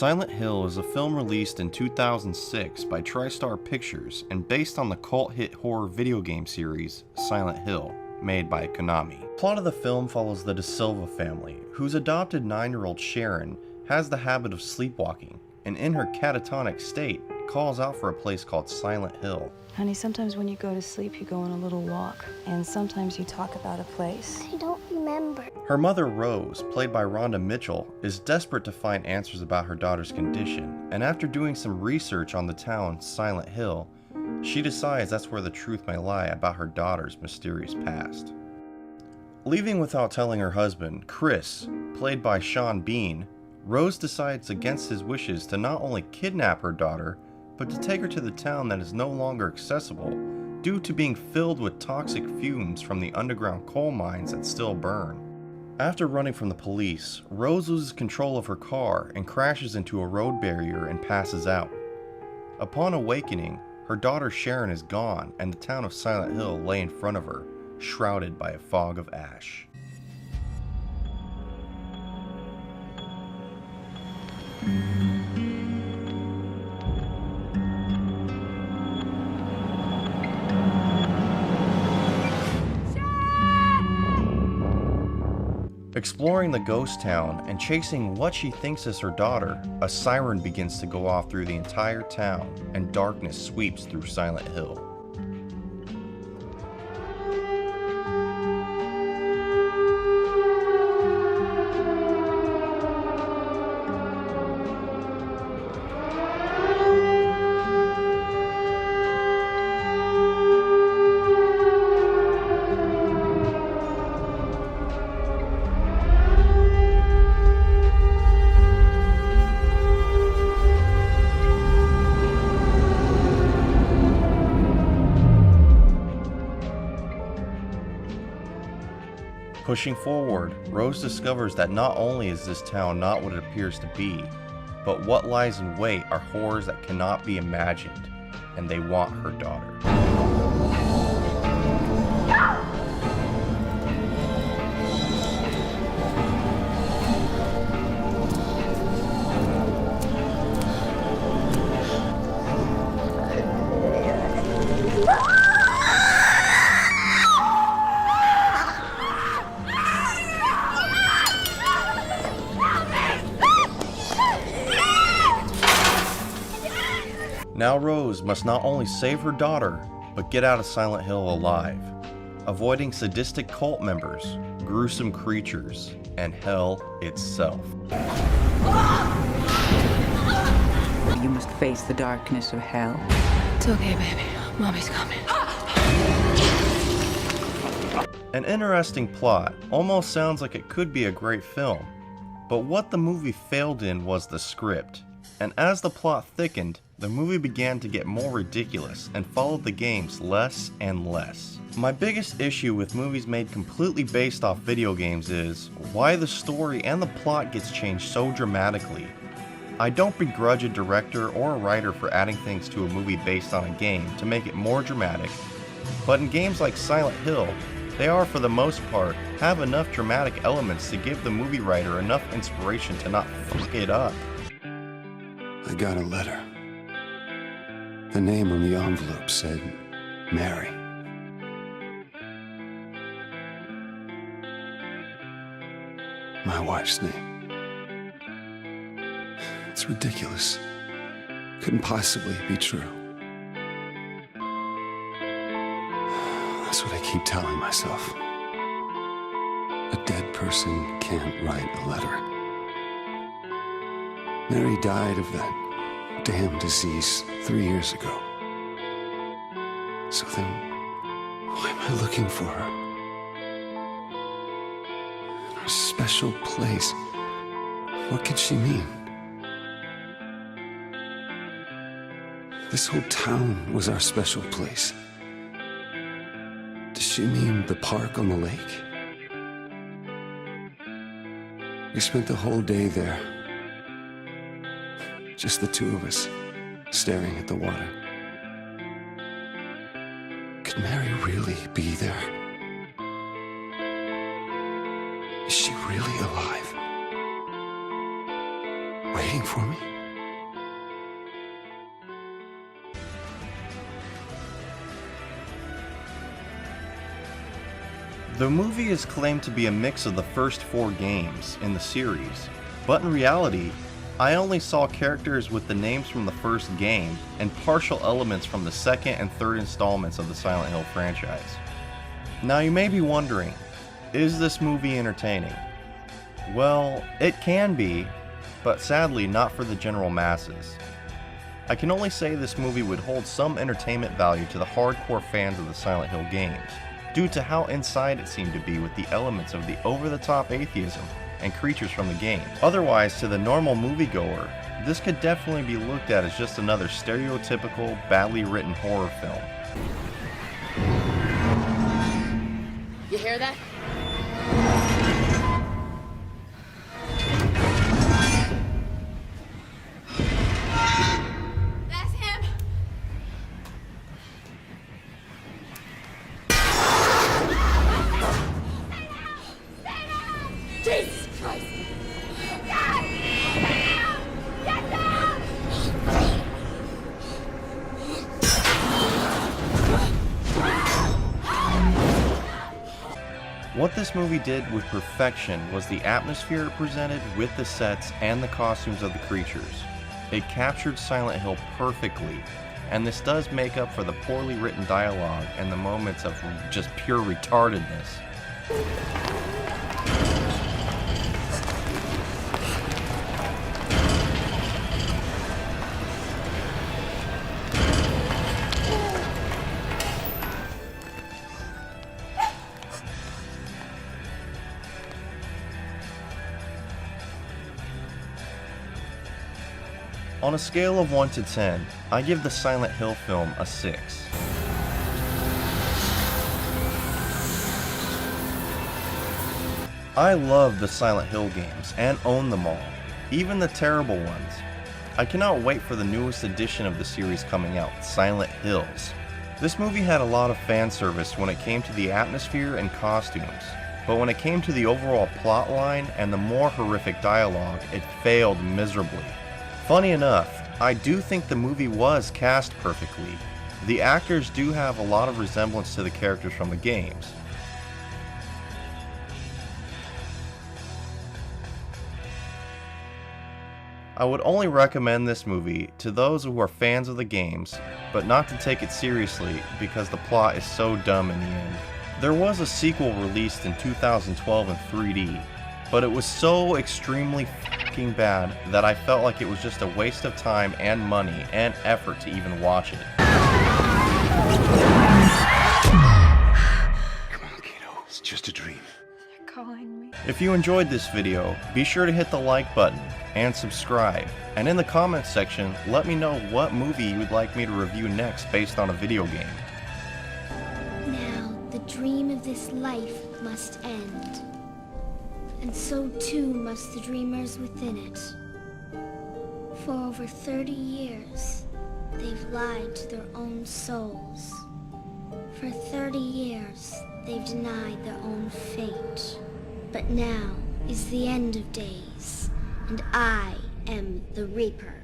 Silent Hill is a film released in 2006 by TriStar Pictures and based on the cult hit horror video game series Silent Hill, made by Konami. The plot of the film follows the De Silva family, whose adopted 9-year-old Sharon has the habit of sleepwalking, and in her catatonic state, calls out for a place called Silent Hill. Honey, sometimes when you go to sleep, you go on a little walk, and sometimes you talk about a place. I don't remember. Her mother, Rose, played by Rhonda Mitchell, is desperate to find answers about her daughter's condition, and after doing some research on the town Silent Hill, she decides that's where the truth may lie about her daughter's mysterious past. Leaving without telling her husband, Chris, played by Sean Bean, Rose decides against his wishes to not only kidnap her daughter, but to take her to the town that is no longer accessible due to being filled with toxic fumes from the underground coal mines that still burn. After running from the police, Rose loses control of her car and crashes into a road barrier and passes out. Upon awakening, her daughter Sharon is gone and the town of Silent Hill lay in front of her, shrouded by a fog of ash. Exploring the ghost town and chasing what she thinks is her daughter, a siren begins to go off through the entire town and darkness sweeps through Silent Hill. Pushing forward, Rose discovers that not only is this town not what it appears to be, but what lies in wait are horrors that cannot be imagined, and they want her daughter. Now Rose must not only save her daughter, but get out of Silent Hill alive, avoiding sadistic cult members, gruesome creatures, and hell itself. You must face the darkness of hell. It's okay, baby. Mommy's coming. An interesting plot, almost sounds like it could be a great film, but what the movie failed in was the script. And as the plot thickened, the movie began to get more ridiculous and followed the games less and less. My biggest issue with movies made completely based off video games is why the story and the plot gets changed so dramatically. I don't begrudge a director or a writer for adding things to a movie based on a game to make it more dramatic, but in games like Silent Hill, they are for the most part have enough dramatic elements to give the movie writer enough inspiration to not fuck it up. I got a letter. The name on the envelope said, Mary. My wife's name. It's ridiculous. Couldn't possibly be true. That's what I keep telling myself. A dead person can't write a letter. Mary died of that damn disease 3 years ago. So then, why am I looking for her? Her special place. What could she mean? This whole town was our special place. Does she mean the park on the lake? We spent the whole day there. Just the two of us, staring at the water. Could Mary really be there? Is she really alive? Waiting for me? The movie is claimed to be a mix of the first 4 games in the series, but in reality, I only saw characters with the names from the first game and partial elements from the second and third installments of the Silent Hill franchise. Now you may be wondering, is this movie entertaining? Well, it can be, but sadly not for the general masses. I can only say this movie would hold some entertainment value to the hardcore fans of the Silent Hill games, due to how inside it seemed to be with the elements of the over-the-top atheism and creatures from the game. Otherwise, to the normal moviegoer, this could definitely be looked at as just another stereotypical, badly written horror film. You hear that? That's him! Jesus Christ! Get down! Get down! What this movie did with perfection was the atmosphere it presented with the sets and the costumes of the creatures. It captured Silent Hill perfectly, and this does make up for the poorly written dialogue and the moments of just pure retardedness. On a scale of 1 to 10, I give the Silent Hill film a 6. I love the Silent Hill games and own them all, even the terrible ones. I cannot wait for the newest edition of the series coming out, Silent Hills. This movie had a lot of fan service when it came to the atmosphere and costumes, but when it came to the overall plot line and the more horrific dialogue, it failed miserably. Funny enough, I do think the movie was cast perfectly. The actors do have a lot of resemblance to the characters from the games. I would only recommend this movie to those who are fans of the games, but not to take it seriously because the plot is so dumb in the end. There was a sequel released in 2012 in 3D, but it was so extremely fucking bad that I felt like it was just a waste of time and money and effort to even watch it. Come on, kiddo. It's just a dream. You're calling me. If you enjoyed this video, be sure to hit the like button and subscribe. And in the comments section, let me know what movie you would like me to review next based on a video game. Now, the dream of this life must end. And so too must the dreamers within it. For over 30 years, they've lied to their own souls. For 30 years, they've denied their own fate. But now is the end of days, and I am the Reaper.